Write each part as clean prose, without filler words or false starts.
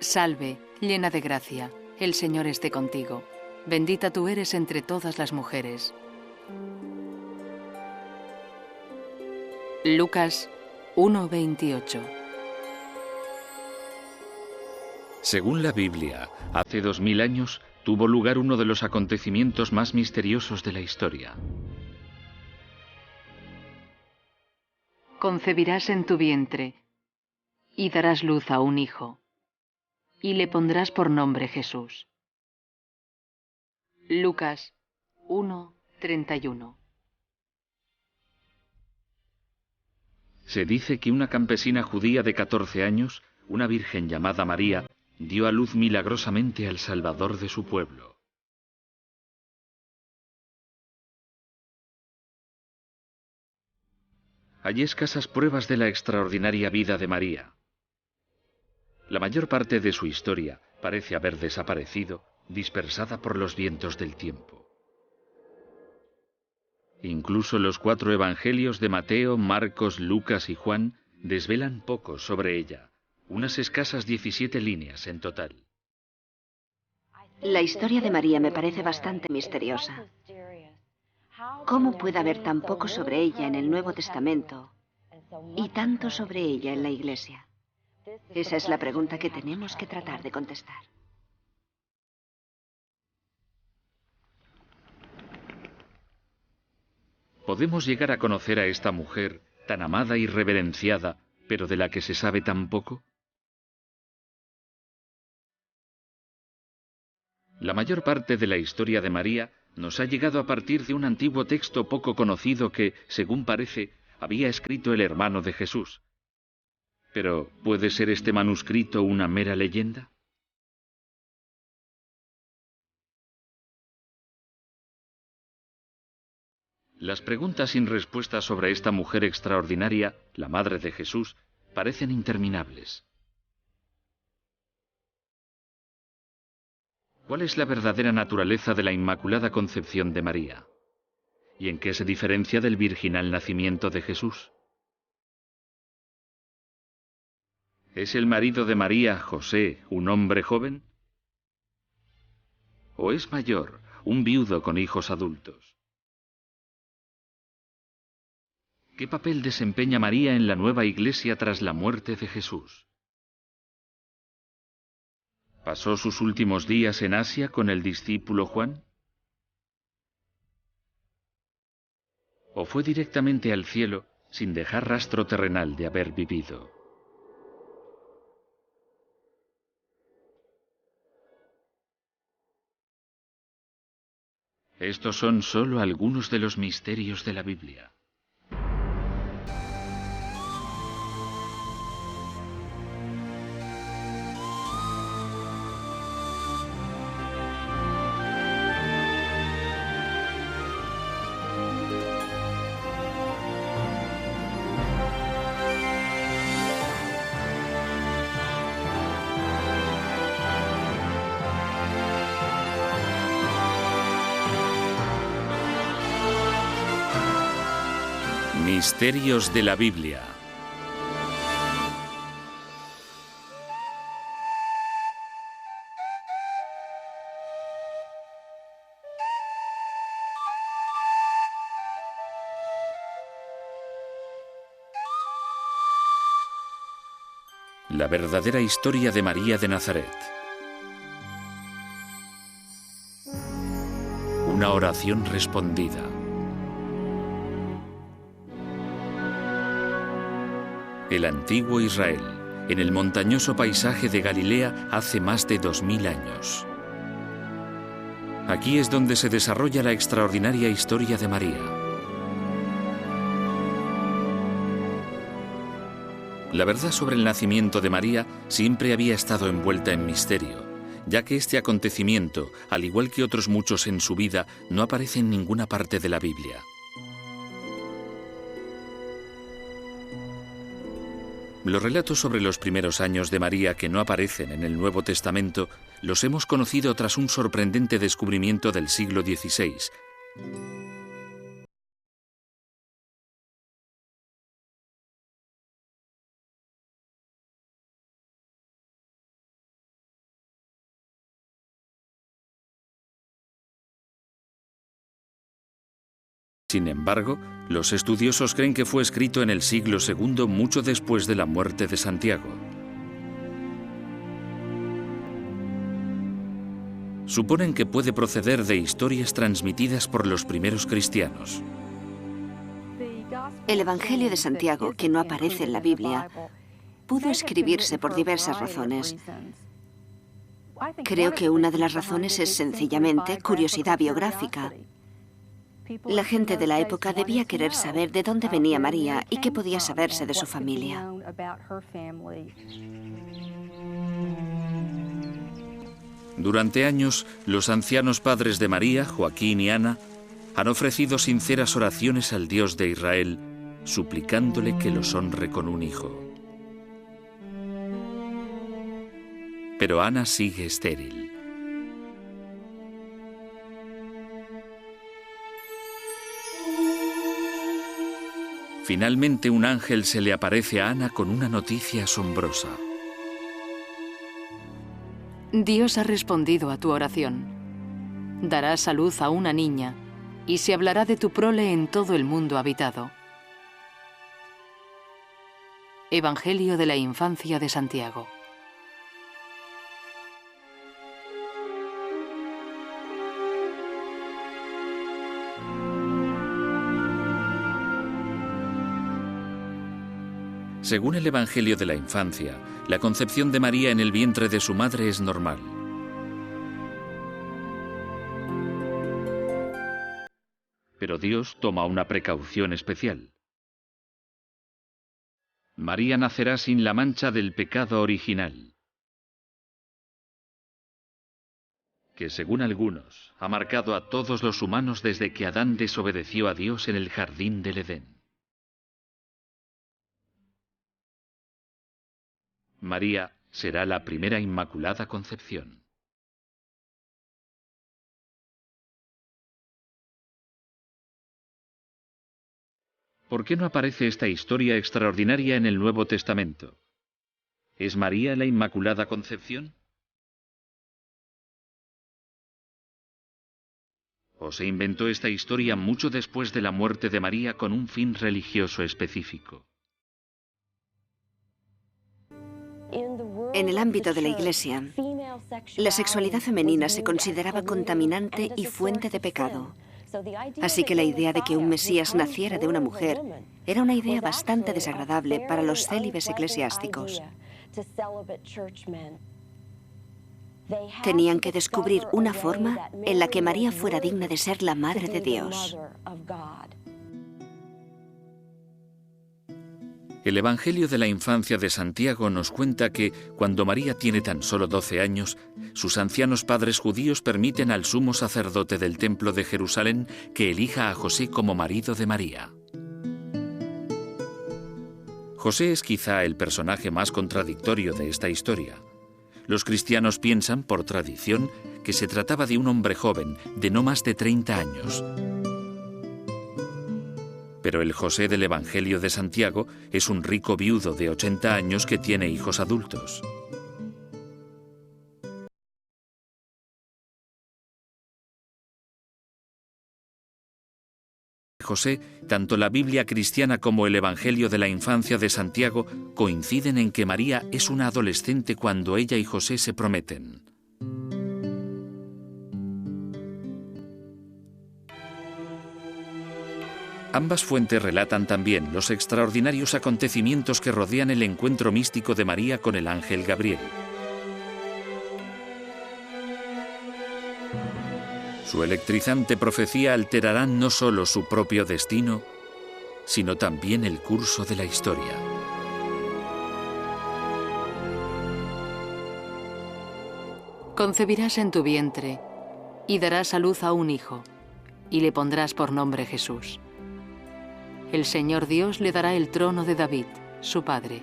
Salve, llena de gracia, el Señor esté contigo. Bendita tú eres entre todas las mujeres. Lucas 1:28. Según la Biblia, hace 2000 años tuvo lugar uno de los acontecimientos más misteriosos de la historia. Concebirás en tu vientre y darás luz a un hijo, y le pondrás por nombre Jesús. Lucas 1:31. Se dice que una campesina judía de 14 años, una virgen llamada María, dio a luz milagrosamente al Salvador de su pueblo. Hay escasas pruebas de la extraordinaria vida de María. La mayor parte de su historia parece haber desaparecido, dispersada por los vientos del tiempo. Incluso los 4 evangelios de Mateo, Marcos, Lucas y Juan desvelan poco sobre ella, unas escasas 17 líneas en total. La historia de María me parece bastante misteriosa. ¿Cómo puede haber tan poco sobre ella en el Nuevo Testamento y tanto sobre ella en la Iglesia? Esa es la pregunta que tenemos que tratar de contestar. ¿Podemos llegar a conocer a esta mujer tan amada y reverenciada, pero de la que se sabe tan poco? La mayor parte de la historia de María nos ha llegado a partir de un antiguo texto poco conocido que, según parece, había escrito el hermano de Jesús. Pero, ¿puede ser este manuscrito una mera leyenda? Las preguntas sin respuesta sobre esta mujer extraordinaria, la Madre de Jesús, parecen interminables. ¿Cuál es la verdadera naturaleza de la Inmaculada Concepción de María? ¿Y en qué se diferencia del virginal nacimiento de Jesús? ¿Es el marido de María, José, un hombre joven? ¿O es mayor, un viudo con hijos adultos? ¿Qué papel desempeña María en la nueva Iglesia tras la muerte de Jesús? ¿Pasó sus últimos días en Asia con el discípulo Juan? ¿O fue directamente al cielo sin dejar rastro terrenal de haber vivido? Estos son solo algunos de los misterios de la Biblia. Misterios de la Biblia. La verdadera historia de María de Nazaret. Una oración respondida. El antiguo Israel, en el montañoso paisaje de Galilea hace más de 2000 años. Aquí es donde se desarrolla la extraordinaria historia de María. La verdad sobre el nacimiento de María siempre había estado envuelta en misterio, ya que este acontecimiento, al igual que otros muchos en su vida, no aparece en ninguna parte de la Biblia. Los relatos sobre los primeros años de María que no aparecen en el Nuevo Testamento los hemos conocido tras un sorprendente descubrimiento del siglo XVI. Sin embargo, los estudiosos creen que fue escrito en el siglo II, mucho después de la muerte de Santiago. Suponen que puede proceder de historias transmitidas por los primeros cristianos. El Evangelio de Santiago, que no aparece en la Biblia, pudo escribirse por diversas razones. Creo que una de las razones es sencillamente curiosidad biográfica. La gente de la época debía querer saber de dónde venía María y qué podía saberse de su familia. Durante años, los ancianos padres de María, Joaquín y Ana, han ofrecido sinceras oraciones al Dios de Israel, suplicándole que los honre con un hijo. Pero Ana sigue estéril. Finalmente, un ángel se le aparece a Ana con una noticia asombrosa. Dios ha respondido a tu oración. Darás a luz a una niña y se hablará de tu prole en todo el mundo habitado. Evangelio de la infancia de Santiago. Según el Evangelio de la infancia, la concepción de María en el vientre de su madre es normal. Pero Dios toma una precaución especial. María nacerá sin la mancha del pecado original, que según algunos ha marcado a todos los humanos desde que Adán desobedeció a Dios en el jardín del Edén. María será la primera Inmaculada Concepción. ¿Por qué no aparece esta historia extraordinaria en el Nuevo Testamento? ¿Es María la Inmaculada Concepción? ¿O se inventó esta historia mucho después de la muerte de María con un fin religioso específico? En el ámbito de la Iglesia, la sexualidad femenina se consideraba contaminante y fuente de pecado. Así que la idea de que un Mesías naciera de una mujer era una idea bastante desagradable para los célibes eclesiásticos. Tenían que descubrir una forma en la que María fuera digna de ser la Madre de Dios. El Evangelio de la infancia de Santiago nos cuenta que, cuando María tiene tan solo 12 años, sus ancianos padres judíos permiten al sumo sacerdote del Templo de Jerusalén que elija a José como marido de María. José es quizá el personaje más contradictorio de esta historia. Los cristianos piensan, por tradición, que se trataba de un hombre joven, de no más de 30 años. Pero el José del Evangelio de Santiago es un rico viudo de 80 años que tiene hijos adultos. José, tanto la Biblia cristiana como el Evangelio de la infancia de Santiago coinciden en que María es una adolescente cuando ella y José se prometen. Ambas fuentes relatan también los extraordinarios acontecimientos que rodean el encuentro místico de María con el ángel Gabriel. Su electrizante profecía alterará no solo su propio destino, sino también el curso de la historia. Concebirás en tu vientre y darás a luz a un hijo, y le pondrás por nombre Jesús. El Señor Dios le dará el trono de David, su padre,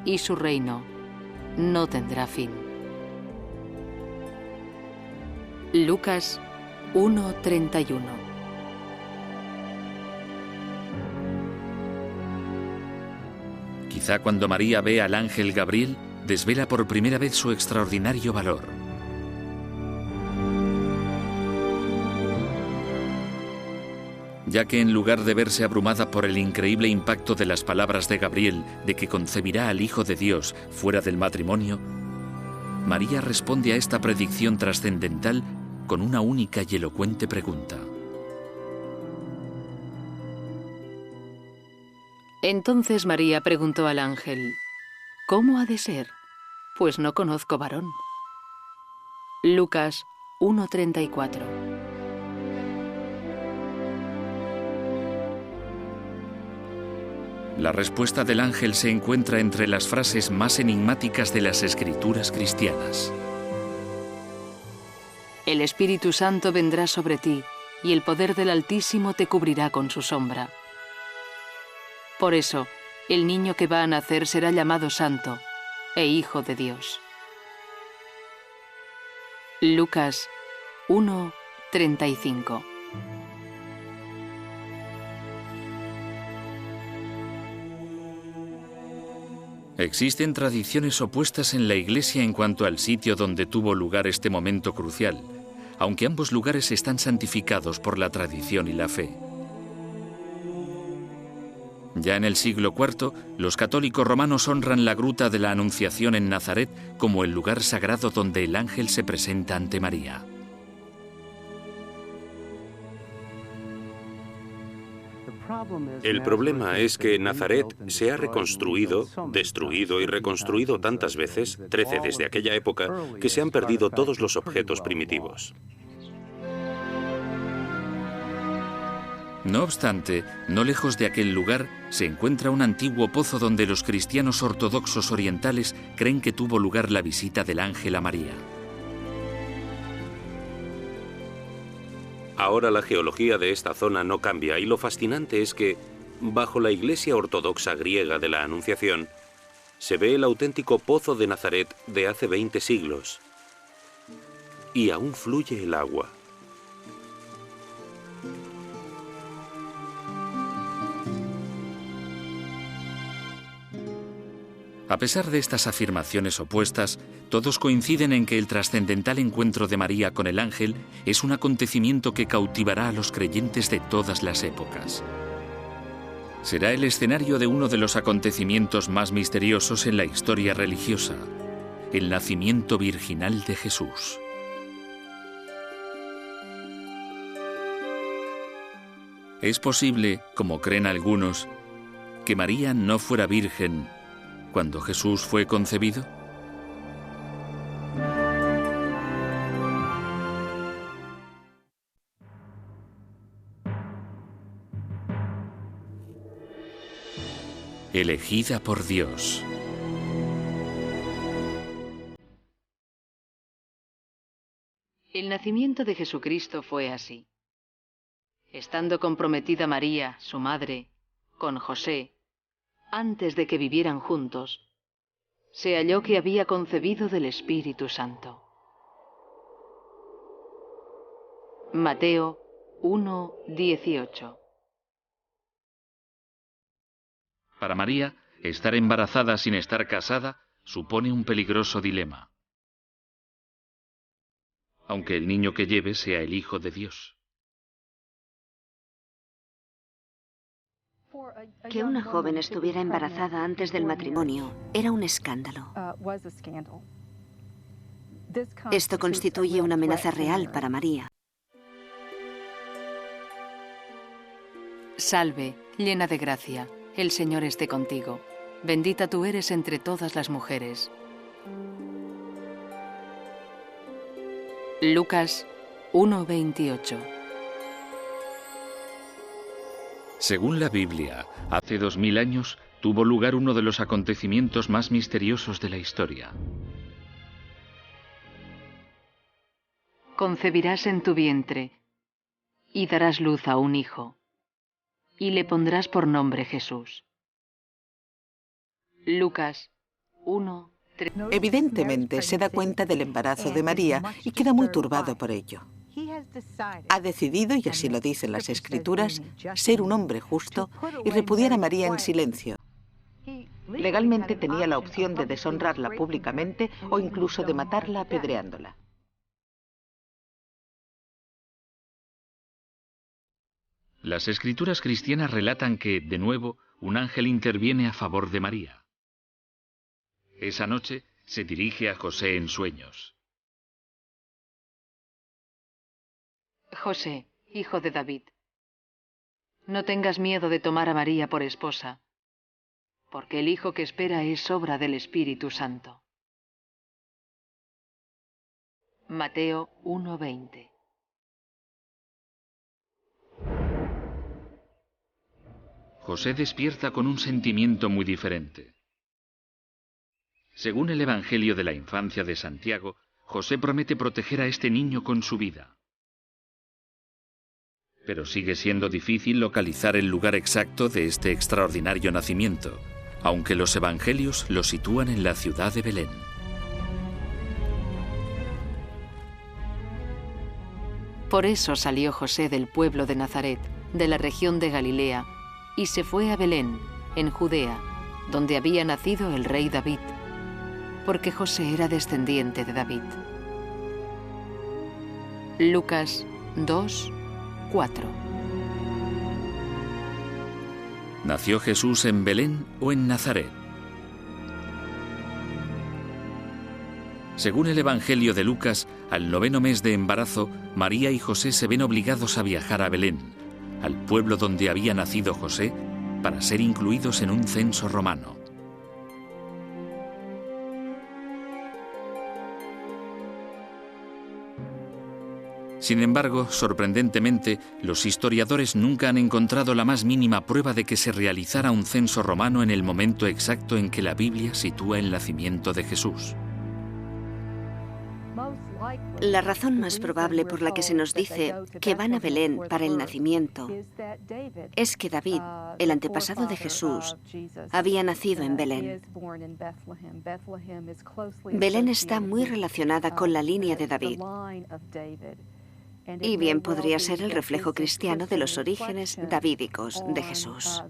y su reino no tendrá fin. Lucas 1:31. Quizá cuando María ve al ángel Gabriel, desvela por primera vez su extraordinario valor. ya que en lugar de verse abrumada por el increíble impacto de las palabras de Gabriel de que concebirá al Hijo de Dios fuera del matrimonio, María responde a esta predicción trascendental con una única y elocuente pregunta. Entonces María preguntó al ángel: ¿Cómo ha de ser? Pues no conozco varón. Lucas 1:34. La respuesta del ángel se encuentra entre las frases más enigmáticas de las escrituras cristianas. El Espíritu Santo vendrá sobre ti, y el poder del Altísimo te cubrirá con su sombra. Por eso, el niño que va a nacer será llamado Santo e Hijo de Dios. Lucas 1:35. Existen tradiciones opuestas en la Iglesia en cuanto al sitio donde tuvo lugar este momento crucial, aunque ambos lugares están santificados por la tradición y la fe. Ya en el siglo IV, los católicos romanos honran la gruta de la Anunciación en Nazaret como el lugar sagrado donde el ángel se presenta ante María. El problema es que Nazaret se ha reconstruido, destruido y reconstruido tantas veces, 13 desde aquella época, que se han perdido todos los objetos primitivos. No obstante, no lejos de aquel lugar se encuentra un antiguo pozo donde los cristianos ortodoxos orientales creen que tuvo lugar la visita del ángel a María. Ahora la geología de esta zona no cambia y lo fascinante es que, bajo la Iglesia ortodoxa griega de la Anunciación, se ve el auténtico pozo de Nazaret de hace 20 siglos. Y aún fluye el agua. A pesar de estas afirmaciones opuestas, todos coinciden en que el trascendental encuentro de María con el ángel es un acontecimiento que cautivará a los creyentes de todas las épocas. Será el escenario de uno de los acontecimientos más misteriosos en la historia religiosa, el nacimiento virginal de Jesús. Es posible, como creen algunos, que María no fuera virgen cuando Jesús fue concebido. Elegida por Dios. El nacimiento de Jesucristo fue así. Estando comprometida María, su madre, con José, antes de que vivieran juntos, se halló que había concebido del Espíritu Santo. Mateo 1:18. Para María, estar embarazada sin estar casada supone un peligroso dilema, aunque el niño que lleve sea el Hijo de Dios. Que una joven estuviera embarazada antes del matrimonio era un escándalo. Esto constituye una amenaza real para María. Salve, llena de gracia, el Señor esté contigo. Bendita tú eres entre todas las mujeres. Lucas 1:28. Según la Biblia, hace 2000 años tuvo lugar uno de los acontecimientos más misteriosos de la historia. Concebirás en tu vientre y darás luz a un hijo, y le pondrás por nombre Jesús. Lucas 1:3. Evidentemente se da cuenta del embarazo de María y queda muy turbado por ello. Ha decidido, y así lo dicen las Escrituras, ser un hombre justo y repudiar a María en silencio. Legalmente tenía la opción de deshonrarla públicamente o incluso de matarla apedreándola. Las escrituras cristianas relatan que, de nuevo, un ángel interviene a favor de María. Esa noche se dirige a José en sueños. José, hijo de David, no tengas miedo de tomar a María por esposa, porque el hijo que espera es obra del Espíritu Santo. Mateo 1:20. José despierta con un sentimiento muy diferente. Según el Evangelio de la infancia de Santiago, José promete proteger a este niño con su vida. Pero sigue siendo difícil localizar el lugar exacto de este extraordinario nacimiento, aunque los evangelios lo sitúan en la ciudad de Belén. Por eso salió José del pueblo de Nazaret, de la región de Galilea, y se fue a Belén, en Judea, donde había nacido el rey David, porque José era descendiente de David. Lucas 2:4. ¿Nació Jesús en Belén o en Nazaret? Según el Evangelio de Lucas, al 9º mes de embarazo, María y José se ven obligados a viajar a Belén, al pueblo donde había nacido José, para ser incluidos en un censo romano. Sin embargo, sorprendentemente, los historiadores nunca han encontrado la más mínima prueba de que se realizara un censo romano en el momento exacto en que la Biblia sitúa el nacimiento de Jesús. La razón más probable por la que se nos dice que van a Belén para el nacimiento es que David, el antepasado de Jesús, había nacido en Belén. Belén está muy relacionada con la línea de David. Y bien podría ser el reflejo cristiano de los orígenes davídicos de Jesús.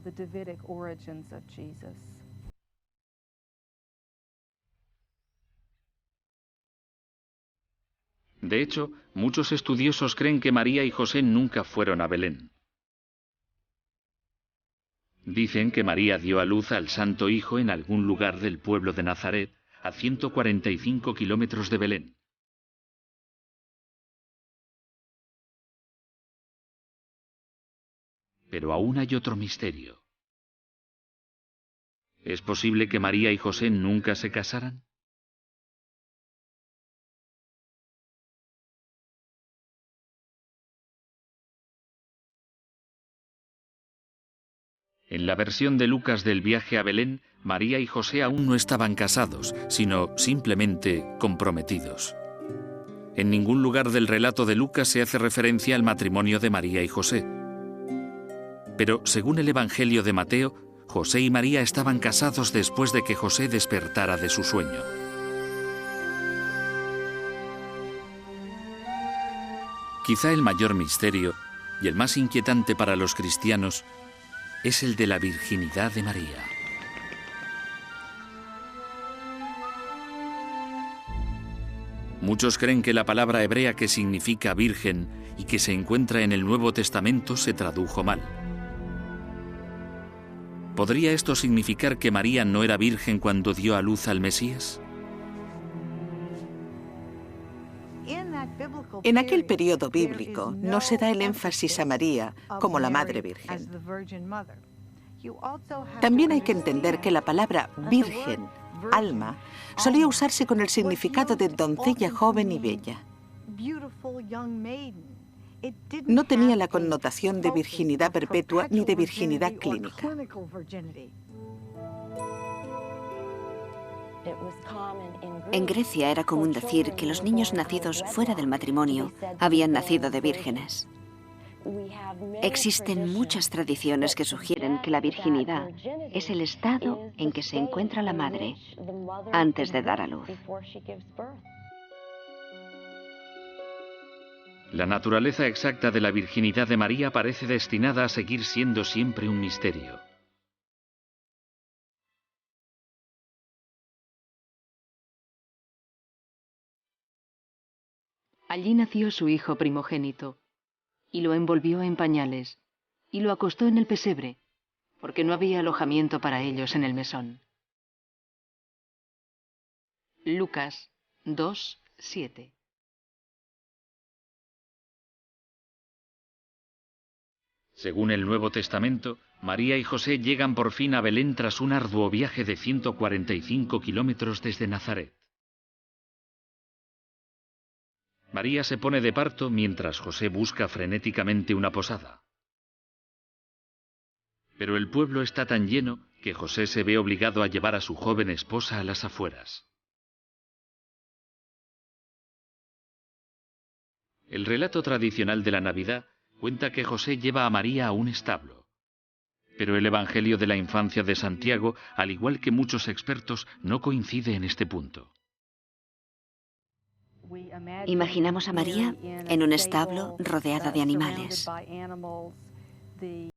De hecho, muchos estudiosos creen que María y José nunca fueron a Belén. Dicen que María dio a luz al Santo Hijo en algún lugar del pueblo de Nazaret, a 145 kilómetros de Belén. Pero aún hay otro misterio. ¿Es posible que María y José nunca se casaran? En la versión de Lucas del viaje a Belén, María y José aún no estaban casados, sino simplemente comprometidos. En ningún lugar del relato de Lucas se hace referencia al matrimonio de María y José. Pero, según el Evangelio de Mateo, José y María estaban casados después de que José despertara de su sueño. Quizá el mayor misterio, y el más inquietante para los cristianos, es el de la virginidad de María. Muchos creen que la palabra hebrea que significa virgen y que se encuentra en el Nuevo Testamento se tradujo mal. ¿Podría esto significar que María no era virgen cuando dio a luz al Mesías? En aquel periodo bíblico no se da el énfasis a María como la Madre Virgen. También hay que entender que la palabra virgen, alma, solía usarse con el significado de doncella joven y bella. No tenía la connotación de virginidad perpetua ni de virginidad clínica. En Grecia era común decir que los niños nacidos fuera del matrimonio habían nacido de vírgenes. Existen muchas tradiciones que sugieren que la virginidad es el estado en que se encuentra la madre antes de dar a luz. La naturaleza exacta de la virginidad de María parece destinada a seguir siendo siempre un misterio. Allí nació su hijo primogénito, y lo envolvió en pañales, y lo acostó en el pesebre, porque no había alojamiento para ellos en el mesón. Lucas 2:7. Según el Nuevo Testamento, María y José llegan por fin a Belén tras un arduo viaje de 145 kilómetros desde Nazaret. María se pone de parto mientras José busca frenéticamente una posada. Pero el pueblo está tan lleno que José se ve obligado a llevar a su joven esposa a las afueras. El relato tradicional de la Navidad cuenta que José lleva a María a un establo. Pero el Evangelio de la infancia de Santiago, al igual que muchos expertos, no coincide en este punto. Imaginamos a María en un establo rodeada de animales.